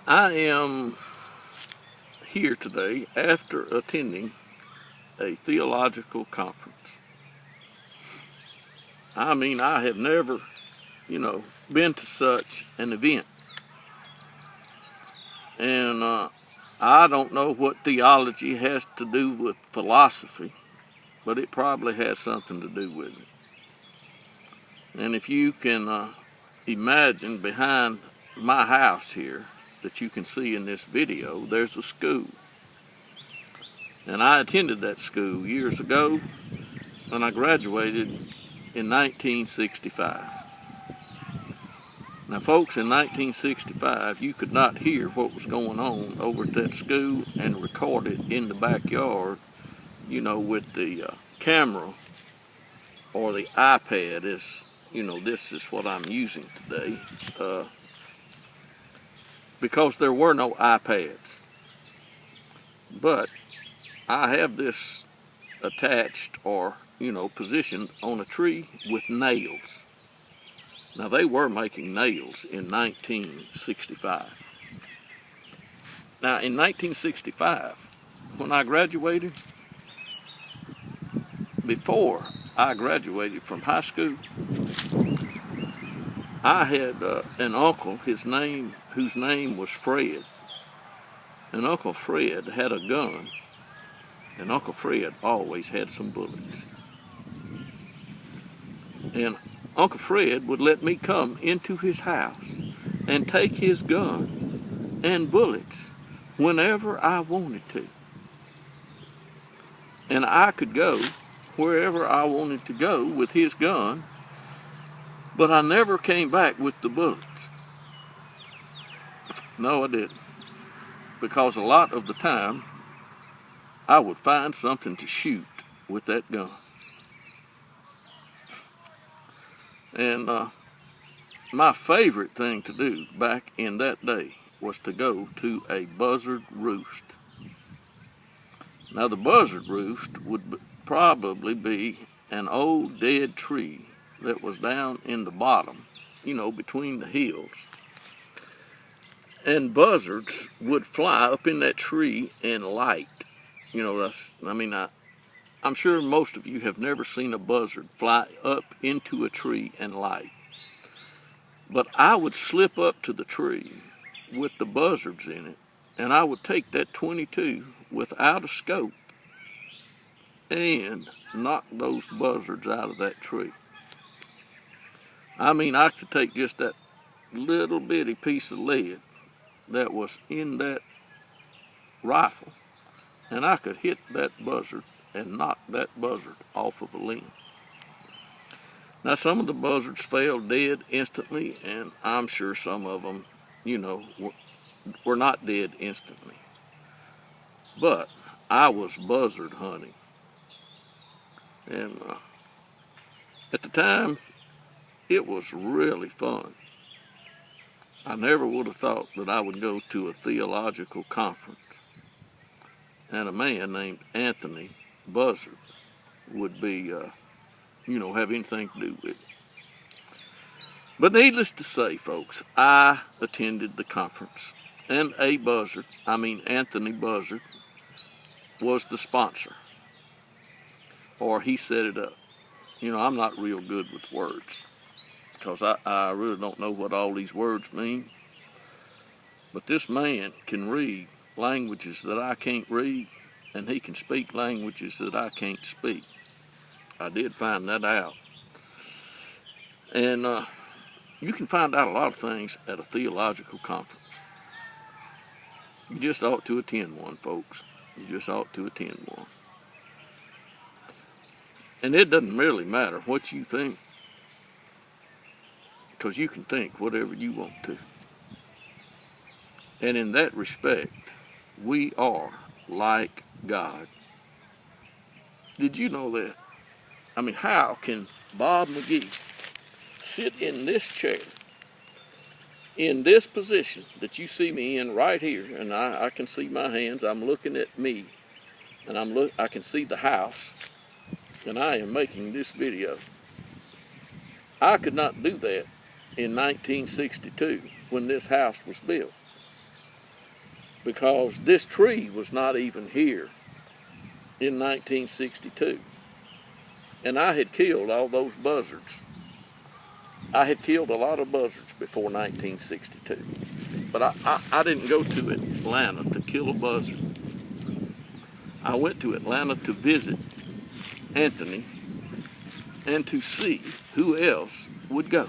I am here today after attending a theological conference. I have never, been to such an event. And I don't know what theology has to do with philosophy, but it probably has something to do with it. And if you can imagine behind my house here that you can see in this video, there's a school. And I attended that school years ago, and I graduated in 1965. Now, folks, in 1965, you could not hear what was going on over at that school and record it in the backyard, with the camera or the iPad. This is what I'm using today, because there were no iPads. But I have this attached or, positioned on a tree with nails. Now, they were making nails in 1965. Now, in 1965, when I graduated, before I graduated from high school, I had an uncle, whose name was Fred. And Uncle Fred had a gun, and Uncle Fred always had some bullets. And Uncle Fred would let me come into his house and take his gun and bullets whenever I wanted to. And I could go wherever I wanted to go with his gun, but I never came back with the bullets. No, I didn't. Because a lot of the time, I would find something to shoot with that gun. And my favorite thing to do back in that day was to go to a buzzard roost. Now, the buzzard roost would probably be an old dead tree that was down in the bottom, between the hills. And buzzards would fly up in that tree and light. I'm sure most of you have never seen a buzzard fly up into a tree and light. But I would slip up to the tree with the buzzards in it, and I would take that .22 without a scope and knock those buzzards out of that tree. I could take just that little bitty piece of lead that was in that rifle, and I could hit that buzzard and knock that buzzard off of a limb. Now, some of the buzzards fell dead instantly, and I'm sure some of them, were not dead instantly. But I was buzzard hunting. And at the time, it was really fun. I never would have thought that I would go to a theological conference and a man named Anthony Buzzard would be, have anything to do with it. But needless to say, folks, I attended the conference, and Anthony Buzzard was the sponsor, or he set it up. I'm not real good with words, because I really don't know what all these words mean. But this man can read languages that I can't read, and he can speak languages that I can't speak. I did find that out. And you can find out a lot of things at a theological conference. You just ought to attend one, folks. You just ought to attend one. And it doesn't really matter what you think, because you can think whatever you want to. And in that respect, we are like God. Did you know that? How can Bob McGee sit in this chair, in this position that you see me in right here, and I can see my hands, I'm looking at me, and I can see the house, and I am making this video. I could not do that in 1962 when this house was built. because this tree was not even here in 1962. And I had killed all those buzzards. I had killed a lot of buzzards before 1962. But I didn't go to Atlanta to kill a buzzard. I went to Atlanta to visit Anthony and to see who else would go.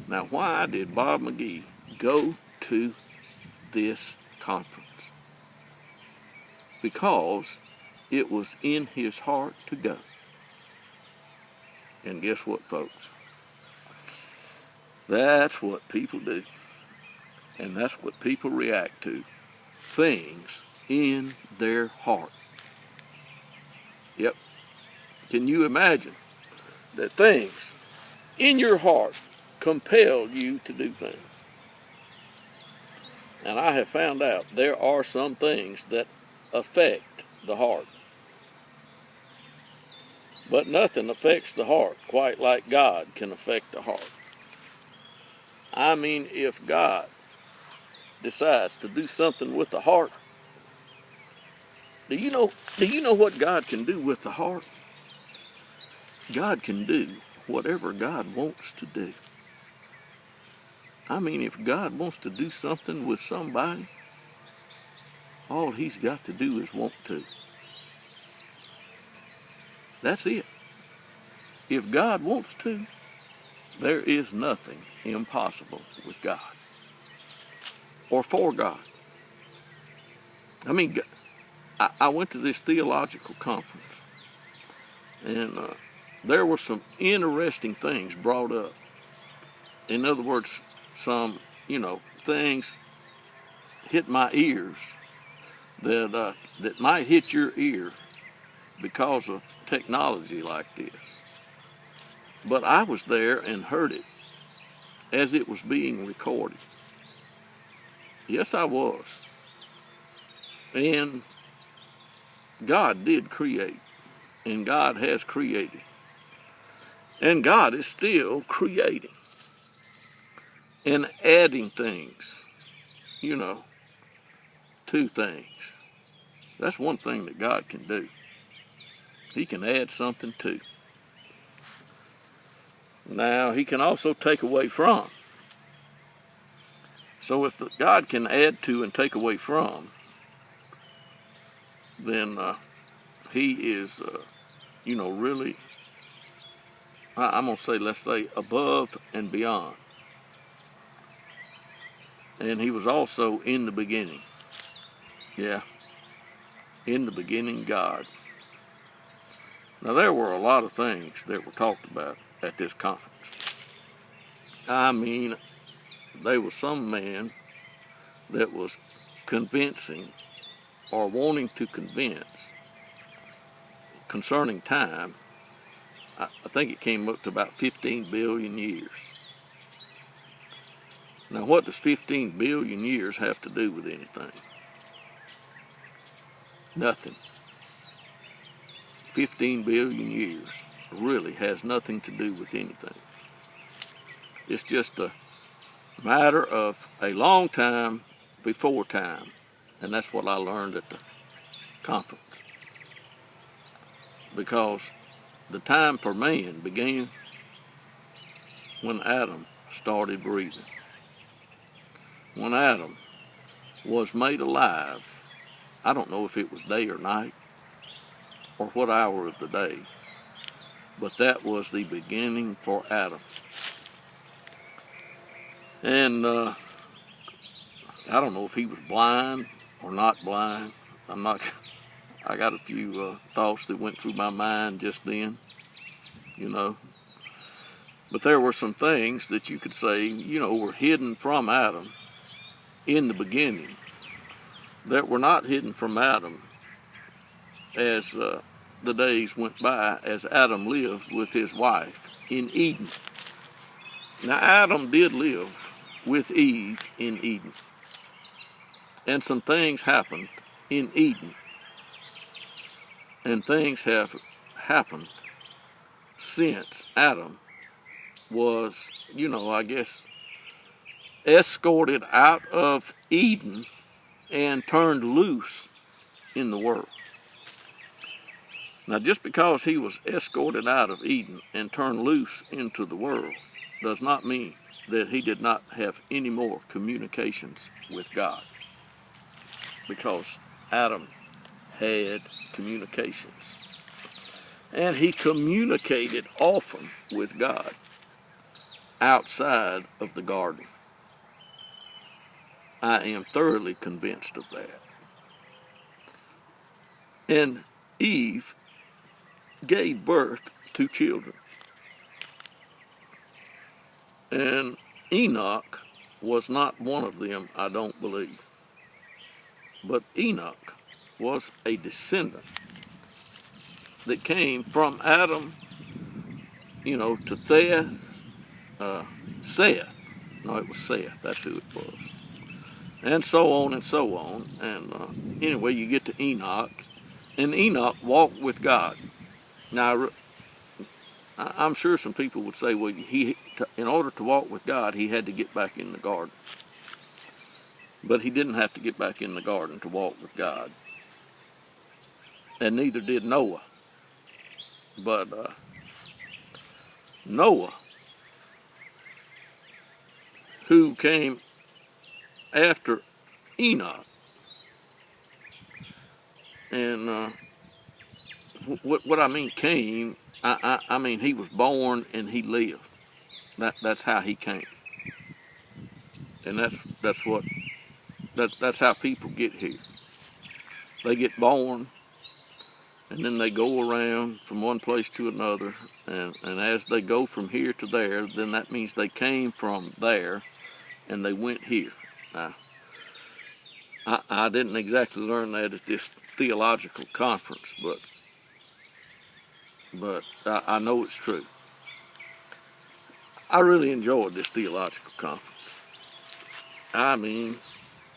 Now, why did Bob McGee go to this conference? Because it was in his heart to go. And guess what, folks? That's what people do. And that's what people react to. Things in their heart. Yep. Can you imagine that things in your heart compel you to do things? And I have found out there are some things that affect the heart. But nothing affects the heart quite like God can affect the heart. I mean, if God decides to do something with the heart, do you know what God can do with the heart? God can do whatever God wants to do. I mean, if God wants to do something with somebody, all he's got to do is want to. That's it. If God wants to, there is nothing impossible with God or for God. I mean, I went to this theological conference, and there were some interesting things brought up. In other words, some, things hit my ears that might hit your ear because of technology like this. But I was there and heard it as it was being recorded. Yes, I was. And God did create, and God has created, and God is still creating and adding things, to things. That's one thing that God can do. He can add something to. Now, he can also take away from. So if God can add to and take away from, then he is, really, I'm going to say, let's say, above and beyond. And he was also in the beginning. Yeah, in the beginning, God. Now, there were a lot of things that were talked about at this conference. I mean, there was some man that was convincing or wanting to convince concerning time. I think it came up to about 15 billion years. Now, what does 15 billion years have to do with anything? Nothing. 15 billion years really has nothing to do with anything. It's just a matter of a long time before time. And that's what I learned at the conference. Because the time for man began when Adam started breathing. When Adam was made alive, I don't know if it was day or night or what hour of the day, but that was the beginning for Adam. And I don't know if he was blind or not blind. I got a few thoughts that went through my mind just then, But there were some things that you could say, were hidden from Adam in the beginning that were not hidden from Adam as the days went by, as Adam lived with his wife in Eden. Now, Adam did live with Eve in Eden. And some things happened in Eden. And things have happened since Adam was, escorted out of Eden and turned loose in the world. Now, just because he was escorted out of Eden and turned loose into the world does not mean that he did not have any more communications with God, because Adam had communications, and he communicated often with God outside of the garden. I am thoroughly convinced of that. And Eve gave birth to children. And Enoch was not one of them, I don't believe. But Enoch was a descendant that came from Adam, to Seth. No, it was Seth. That's who it was. And so on and so on. And anyway, you get to Enoch. And Enoch walked with God. Now, I'm sure some people would say, well, in order to walk with God, he had to get back in the garden. But he didn't have to get back in the garden to walk with God. And neither did Noah. But Noah, who came after Enoch, and what I mean came, I mean he was born and he lived. That's how he came, and that's how people get here. They get born, and then they go around from one place to another, and as they go from here to there, then that means they came from there and they went here. Now, I didn't exactly learn that at this theological conference, but I know it's true. I really enjoyed this theological conference. I mean,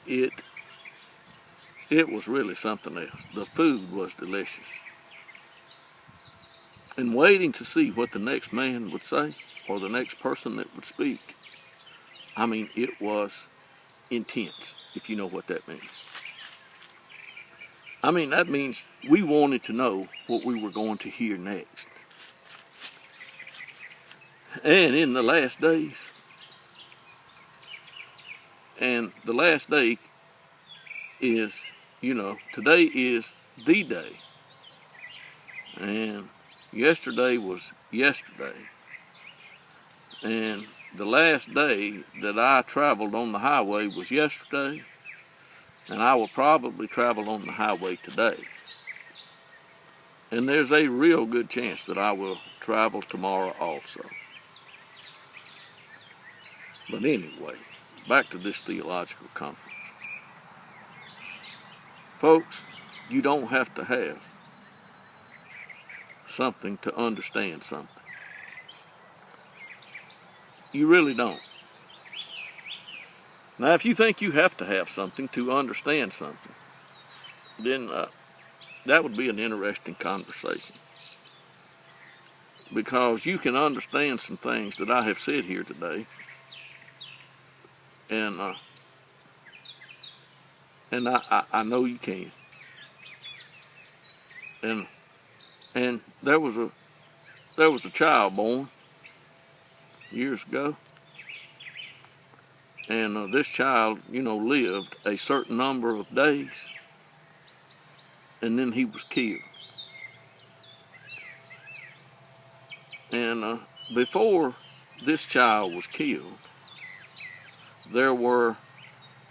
it was really something else. The food was delicious. And waiting to see what the next man would say, or the next person that would speak, I mean, it was intense, if you know what that means. I mean, that means we wanted to know what we were going to hear next. And in the last days, and the last day is, today is the day. And yesterday was yesterday. And the last day that I traveled on the highway was yesterday. And I will probably travel on the highway today. And there's a real good chance that I will travel tomorrow also. But anyway, back to this theological conference. Folks, you don't have to have something to understand something. You really don't. Now, if you think you have to have something to understand something, then that would be an interesting conversation. Because you can understand some things that I have said here today, and I know you can. And there was a child born years ago, and this child, lived a certain number of days, and then he was killed. And before this child was killed, there were